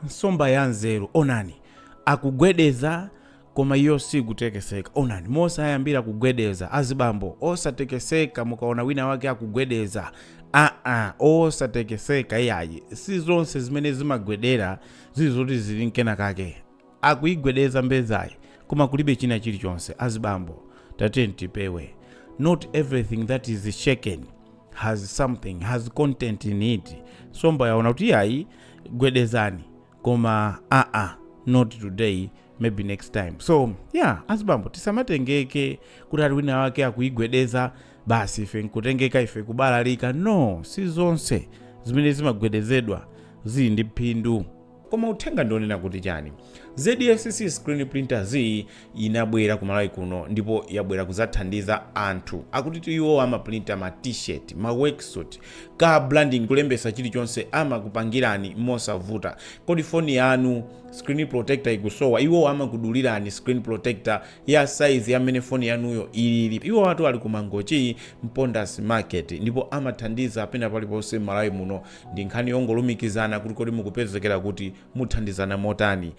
nsomba ya nzeru onani akugwedeza koma iyo sikutekeseka. Onani mosayambira kugwedeza Azibambo osatekeseka mukaona wina wake akugwedeza osatekeseka iyayi sizonse zimene zimagwedera zizoti zili nkena kake akuigwedeza mbezayi koma kulibe china chilichonse. Azibambo tateni tipewe, not everything that is shaken has something, has content in it. Nsomba yaona kuti iyayi gwedezani koma not today, maybe next time. So yeah, Azibambo tisamatengeke kuti ali wina wake akuigwedeza basi ife nkutengeka ife kubalalika. No, sizonse zimene zimagwedezedwa zili ndi phindu. Koma uthenga ndionena kuti chani, ZSC screen printer inabwera kumalawi kuno ndipo yabwera kuzathandiza anthu akuti iwo amaprinta ma t-shirt, ma worksuit, ka branding kulembesa chilichonse amakupangirani mosavuta. Kodi phone yanu screen protector ikusowa, iwo amakudulirani screen protector ya size yamene phone yanuyo ilili. Iwo watu ali kumangochi Mpondas Market ndipo amathandiza apena paliponse malawi muno. Ndi nkhani yongolumikizana kuti kodi mukupezekera kuti muthandizana motani.